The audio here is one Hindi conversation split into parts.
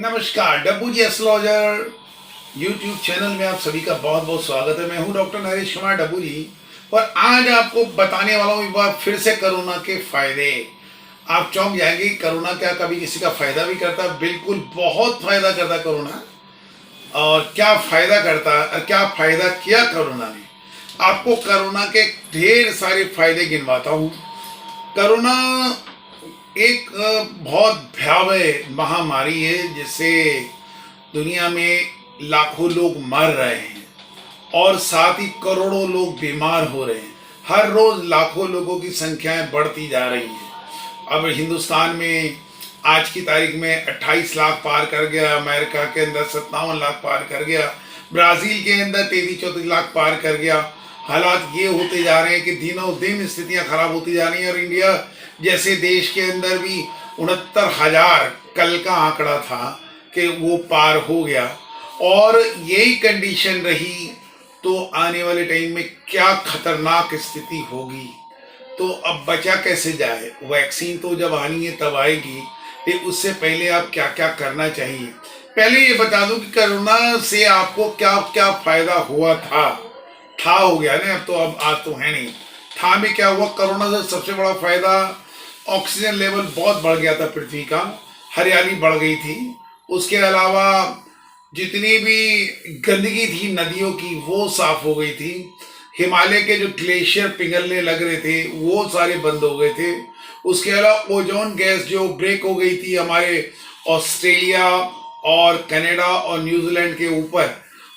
नमस्कार, डब्बू जी एस्ट्रोलॉजर यूट्यूब चैनल में आप सभी का बहुत बहुत स्वागत है। मैं हूं डॉक्टर नरेश कुमार डब्बू जी और आज आपको बताने वाला हूं एक बार फिर से कोरोना के फायदे। आप चौंक जाएंगे, कोरोना क्या कभी किसी का फायदा भी करता है? बिल्कुल, बहुत फायदा करता है कोरोना। और क्या फायदा करता है और क्या फायदा किया कोरोना ने, आपको कोरोना के ढेर सारे फायदे गिनवाता हूँ। कोरोना एक बहुत भयावह महामारी है जिससे दुनिया में लाखों लोग मर रहे हैं और साथ ही करोड़ों लोग बीमार हो रहे हैं। हर रोज लाखों लोगों की संख्याएं बढ़ती जा रही हैं। अब हिंदुस्तान में आज की तारीख में 28 लाख पार कर गया, अमेरिका के अंदर 57 लाख पार कर गया, ब्राजील के अंदर 33-34 लाख पार कर गया। हालात ये होते जा रहे हैं कि दिनों दिन स्थितियां खराब होती जा रही हैं और इंडिया जैसे देश के अंदर भी 69,000 कल का आंकड़ा था कि वो पार हो गया। और यही कंडीशन रही तो आने वाले टाइम में क्या खतरनाक स्थिति होगी। तो अब बचा कैसे जाए? वैक्सीन तो जब आनी है तब आएगी, लेकिन उससे पहले आप क्या क्या करना चाहिए। पहले ये बता दूं कि कोरोना से आपको क्या क्या फायदा हुआ था हो गया ना, अब तो अब आज तो है नहीं। था में क्या हुआ? कोरोना से सबसे बड़ा फायदा, ऑक्सीजन लेवल बहुत बढ़ गया था पृथ्वी का, हरियाली बढ़ गई थी। उसके अलावा जितनी भी गंदगी थी नदियों की वो साफ हो गई थी। हिमालय के जो ग्लेशियर पिघलने लग रहे थे वो सारे बंद हो गए थे। उसके अलावा ओजोन गैस जो ब्रेक हो गई थी हमारे ऑस्ट्रेलिया और कनाडा और न्यूजीलैंड के ऊपर,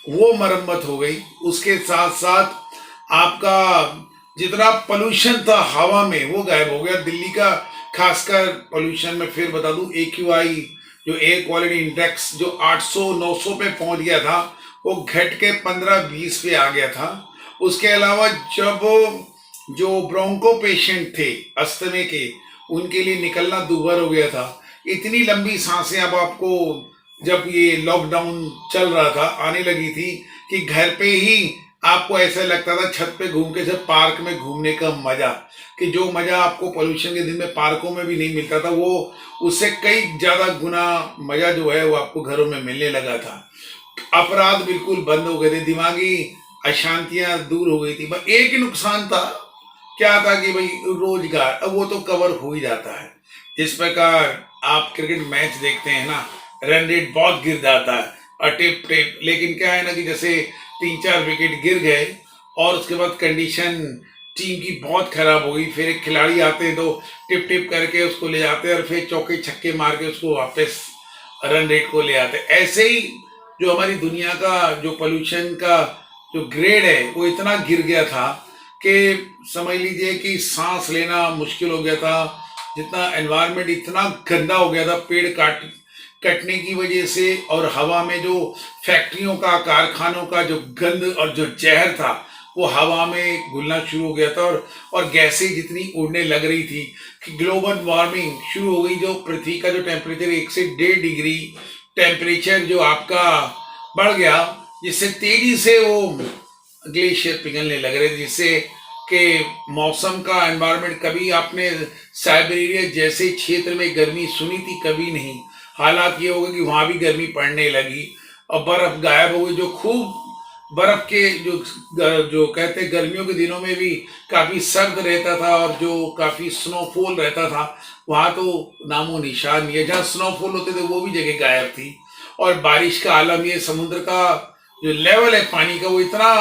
वो मरम्मत हो गई। उसके साथ साथ आपका जितना पोल्यूशन था हवा में वो गायब हो गया। दिल्ली का खासकर पोल्यूशन में फिर बता दूं, AQI जो एयर क्वालिटी इंडेक्स जो 800-900 पे पहुंच गया था वो घट के 15-20 पे आ गया था। उसके अलावा जब जो ब्रोंको पेशेंट थे अस्थमे के, उनके लिए निकलना दूभर हो गया था। इतनी लंबी सांसें अब आपको जब ये लॉकडाउन चल रहा था आने लगी थी कि घर पे ही आपको ऐसा लगता था छत पे घूम के जब पार्क में घूमने का मजा, कि जो मजा आपको पोल्यूशन के दिन में पार्कों में भी नहीं मिलता था वो उससे कई ज्यादा गुना मजा जो है वो आपको घरों में मिलने लगा था। अपराध बिल्कुल बंद हो गए थे, दिमागी अशांतियां दूर हो गई थी। बस एक ही नुकसान था, क्या था कि भाई रोजगार, अब वो तो कवर हो ही जाता है। इस प्रकार आप क्रिकेट मैच देखते हैं ना, रन रेट बहुत गिर जाता है और टिप टिप, लेकिन क्या है ना कि जैसे 3-4 विकेट गिर गए और उसके बाद कंडीशन टीम की बहुत खराब हो गई, फिर एक खिलाड़ी आते हैं तो टिप टिप करके उसको ले जाते हैं और फिर चौके छक्के मार के उसको वापस रन रेट को ले आते हैं। ऐसे ही जो हमारी दुनिया का जो पोल्यूशन का जो ग्रेड है वो इतना गिर गया था कि समझ लीजिए कि सांस लेना मुश्किल हो गया था। जितना एनवायरनमेंट इतना गंदा हो गया था पेड़ कटने की वजह से, और हवा में जो फैक्ट्रियों का कारखानों का जो गंद और जो जहर था वो हवा में घुलना शुरू हो गया था और गैसें जितनी उड़ने लग रही थी कि ग्लोबल वार्मिंग शुरू हो गई। जो पृथ्वी का जो टेम्परेचर 1 से 1.5 डिग्री टेम्परेचर जो आपका बढ़ गया, जिससे तेजी से वो ग्लेशियर पिघलने लग रहे थे, जिससे कि मौसम का एनवायरनमेंट, कभी आपने साइबेरिया जैसे क्षेत्र में गर्मी सुनी थी? कभी नहीं। हालात ये हो गए कि वहां भी गर्मी पड़ने लगी और बर्फ गायब हो गई। जो खूब बर्फ के जो कहते गर्मियों के दिनों में भी काफी सर्द रहता था और जो काफी स्नोफॉल रहता था, वहां तो नामो निशान नहीं है। जहाँ स्नोफॉल होते थे वो भी जगह गायब थी। और बारिश का आलम, ये समुद्र का जो लेवल है पानी का वो इतना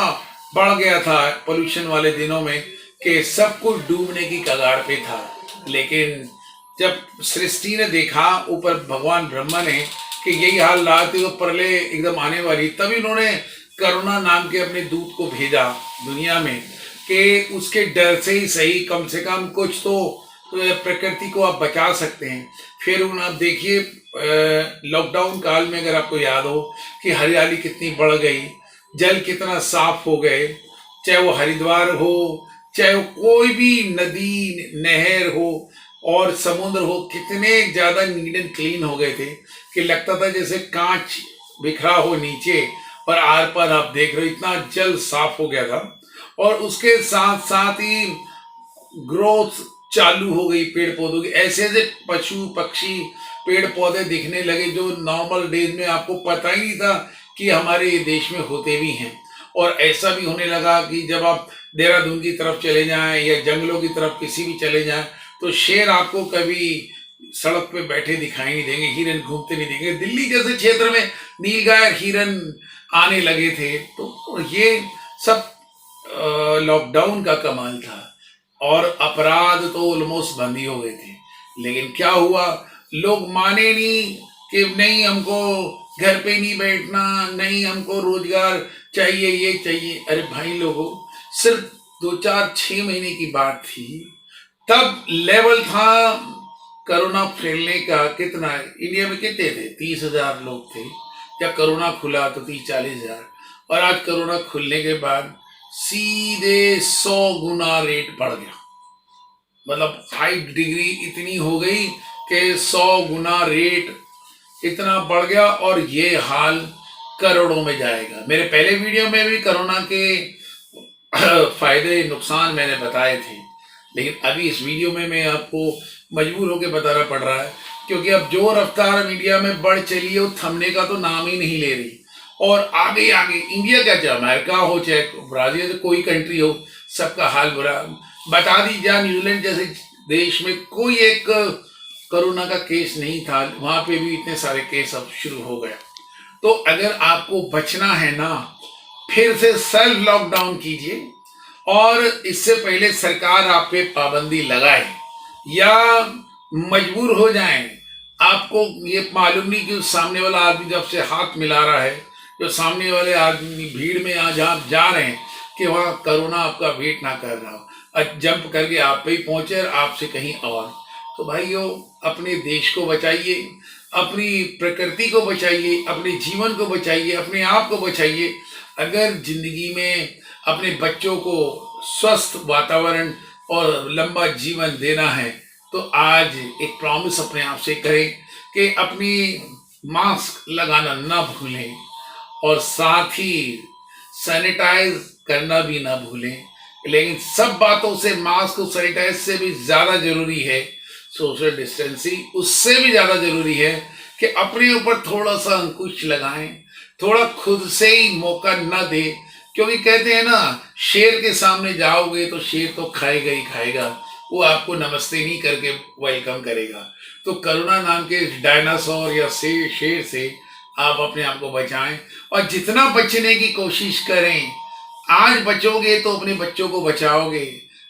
बढ़ गया था पोल्यूशन वाले दिनों में कि सब कुछ डूबने की कगार पे था। लेकिन जब सृष्टि ने देखा, ऊपर भगवान ब्रह्मा ने, कि यही हाल लाते तो प्रलय एकदम आने वाली, तभी उन्होंने करुणा नाम के अपने दूत को भेजा दुनिया में कि उसके डर से ही सही कम से कम कुछ तो प्रकृति को आप बचा सकते हैं। फिर आप देखिए लॉकडाउन काल में अगर आपको याद हो कि हरियाली कितनी बढ़ गई, जल कितना साफ हो गए, चाहे वो हरिद्वार हो, चाहे वो कोई भी नदी नहर हो और समुद्र हो, कितने ज्यादा नीट एंड क्लीन हो गए थे कि लगता था जैसे कांच बिखरा हो नीचे और आर पार आप देख रहे हो, इतना जल साफ हो गया था। और उसके साथ साथ ही ग्रोथ चालू हो गई पेड़ पौधों की। ऐसे ऐसे पशु पक्षी पेड़ पौधे दिखने लगे जो नॉर्मल डेज में आपको पता ही नहीं था कि हमारे देश में होते भी हैं। और ऐसा भी होने लगा कि जब आप देहरादून की तरफ चले जाएं या जंगलों की तरफ किसी भी चले जाएं तो शेर आपको कभी सड़क पे बैठे दिखाई नहीं देंगे, हिरन घूमते नहीं देंगे। दिल्ली जैसे क्षेत्र में नीलगाय हिरन आने लगे थे। तो ये सब लॉकडाउन का कमाल था और अपराध तो ऑलमोस्ट बंद ही हो गए थे। लेकिन क्या हुआ, लोग माने नहीं कि नहीं हमको घर पे नहीं बैठना, नहीं हमको रोजगार चाहिए, ये चाहिए। अरे भाई लोगों, सिर्फ 2 4 6 महीने की बात थी, तब लेवल था कोरोना फैलने का। कितना इंडिया में कितने थे? 30,000 लोग थे जब कोरोना खुला, तो 30 40 हजार। और आज कोरोना खुलने के बाद सीधे 100 गुना रेट बढ़ गया। मतलब हाई डिग्री इतनी हो गई कि 100 गुना रेट इतना बढ़ गया और ये हाल करोड़ों में जाएगा। मेरे पहले वीडियो में भी कोरोना के फायदे नुकसान मैंने बताए थे, लेकिन अभी इस वीडियो में मैं आपको मजबूर होकर बताना पड़ रहा है क्योंकि अब जो रफ्तार मीडिया में बढ़ चली है वो थमने का तो नाम ही नहीं ले रही। और आगे आगे इंडिया क्या, चाहे अमेरिका हो चाहे ब्राजील, कोई कंट्री हो, सबका हाल बुरा। बता दी जा न्यूजीलैंड जैसे देश में कोई एक कोरोना का केस नहीं था, वहां पे भी इतने सारे केस अब शुरू हो गए। तो अगर आपको बचना है ना, फिर से सेल्फ लॉकडाउन कीजिए और इससे पहले सरकार आप पे पाबंदी लगाए या मजबूर हो जाए। आपको ये मालूम नहीं कि सामने वाला आदमी जब से हाथ मिला रहा है, जो सामने वाले आदमी भीड़ में आज आप जा रहे हैं कि वहाँ कोरोना आपका वेट ना कर रहा हो, जंप करके आप पे ही पहुंचे और आपसे कहीं और। तो भाइयों, अपने देश को बचाइए, अपनी प्रकृति को बचाइए, अपने जीवन को बचाइए, अपने आप को बचाइए। अगर जिंदगी में अपने बच्चों को स्वस्थ वातावरण और लंबा जीवन देना है तो आज एक प्रॉमिस अपने आप से करें कि अपनी मास्क लगाना ना भूलें और साथ ही सैनिटाइज करना भी ना भूलें। लेकिन सब बातों से मास्क और सैनिटाइज से भी ज़्यादा जरूरी है सोशल डिस्टेंसिंग। उससे भी ज़्यादा जरूरी है कि अपने ऊपर थोड़ा सा अंकुश लगाएं, थोड़ा खुद से ही मौका ना दे। क्योंकि कहते हैं ना, शेर के सामने जाओगे तो शेर तो खाएगा ही खाएगा, वो आपको नमस्ते नहीं करके वेलकम करेगा। तो कोरोना नाम के डायनासोर या शेर से आप अपने आप को बचाएं और जितना बचने की कोशिश करें। आज बचोगे तो अपने बच्चों को बचाओगे।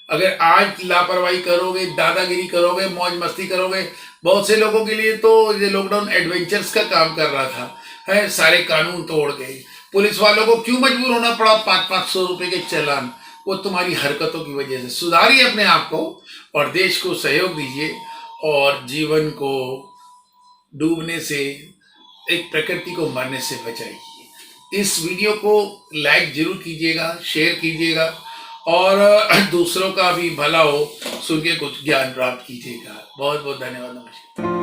अगर आज लापरवाही करोगे, दादागिरी करोगे, मौज मस्ती करोगे, बहुत से लोगों के लिए तो ये लॉकडाउन एडवेंचर्स का काम कर रहा था, है सारे कानून तोड़ गए। पुलिस वालों को क्यों मजबूर होना पड़ा 500-500 रुपए के चालान? वो तुम्हारी हरकतों की वजह से। सुधारिए अपने आप को और देश को सहयोग दीजिए और जीवन को डूबने से, एक प्रकृति को मरने से बचाइए। इस वीडियो को लाइक जरूर कीजिएगा, शेयर कीजिएगा और दूसरों का भी भला हो सुन के कुछ ज्ञान प्राप्त कीजिएगा। बहुत बहुत धन्यवाद, नमस्कार।